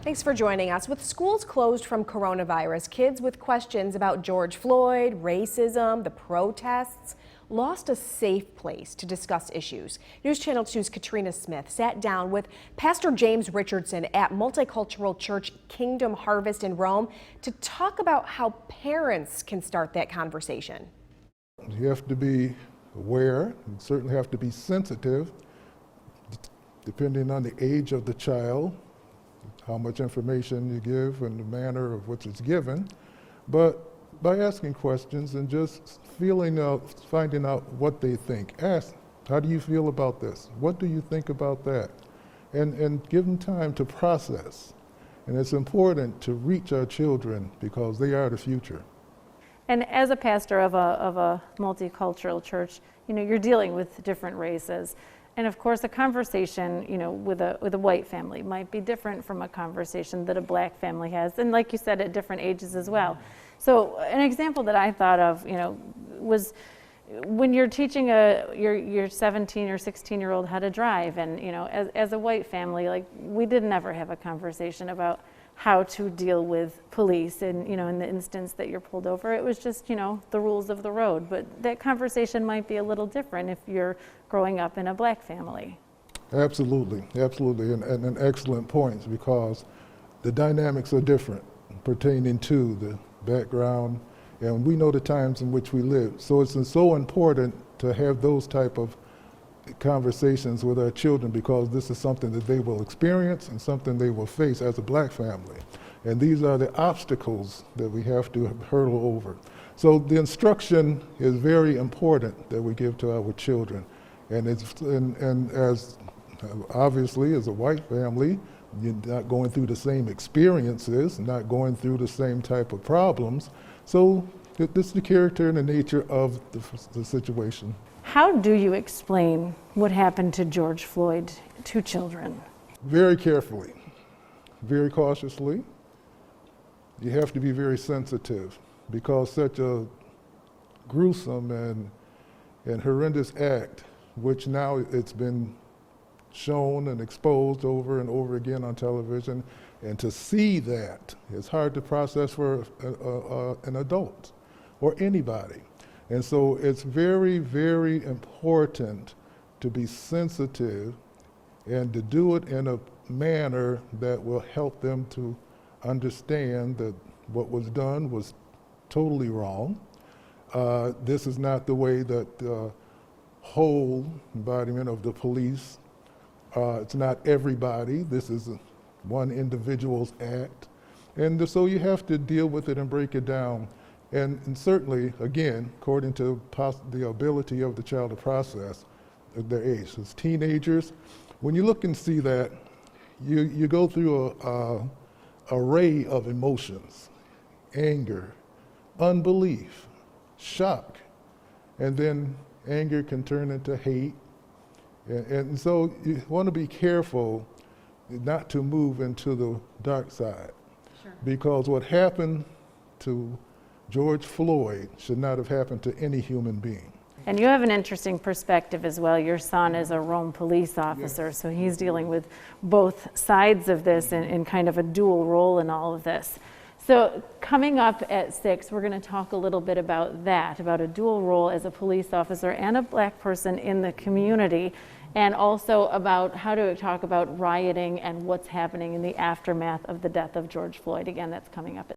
Thanks for joining us. With schools closed from coronavirus, kids with questions about George Floyd, racism, the protests, lost a safe place to discuss issues. News Channel 2's Katrina Smith sat down with Pastor James Richardson at multicultural church Kingdom Harvest in Rome to talk about how parents can start that conversation. You have to be aware, you certainly have to be sensitive, depending on the age of the child, how much information you give and the manner of which it's given, but by asking questions and just finding out what they think. Ask, how do you feel about this? What do you think about that? And give them time to process. And it's important to reach our children because they are the future. And as a pastor of a multicultural church, you're dealing with different races. And of course, a conversation, with a white family might be different from a conversation that a black family has. And like you said, at different ages as well. So an example that I thought of, was when you're teaching your 17 or 16-year-old how to drive. And, as a white family, like, we didn't ever have a conversation about how to deal with police and, in the instance that you're pulled over. It was just, the rules of the road. But that conversation might be a little different if you're growing up in a black family. Absolutely, absolutely, and an excellent point, because the dynamics are different pertaining to the background, and we know the times in which we live. So it's so important to have those type of conversations with our children, because this is something that they will experience and something they will face as a black family. And these are the obstacles that we have to hurdle over. So the instruction is very important that we give to our children. And as obviously as a white family, you're not going through the same experiences, not going through the same type of problems. So this is the character and the nature of the situation. How do you explain what happened to George Floyd to children? Very carefully, very cautiously. You have to be very sensitive, because such a gruesome and horrendous act, which now it's been shown and exposed over and over again on television, and to see that is hard to process for an adult or anybody. And so it's very, very important to be sensitive and to do it in a manner that will help them to understand that what was done was totally wrong. This is not the way that the whole embodiment of the police, it's not everybody. This is one individual's act. And so you have to deal with it and break it down. And certainly, again, according to the ability of the child to process their age. As teenagers, when you look and see that, you go through a array of emotions: anger, unbelief, shock, and then anger can turn into hate. And so you want to be careful not to move into the dark side. Sure. Because what happened to George Floyd should not have happened to any human being. And you have an interesting perspective as well. Your son is a Rome police officer, yes. So he's dealing with both sides of this in kind of a dual role in all of this. So coming up at 6, we're going to talk a little bit about that, about a dual role as a police officer and a black person in the community, and also about how to talk about rioting and what's happening in the aftermath of the death of George Floyd. Again, that's coming up at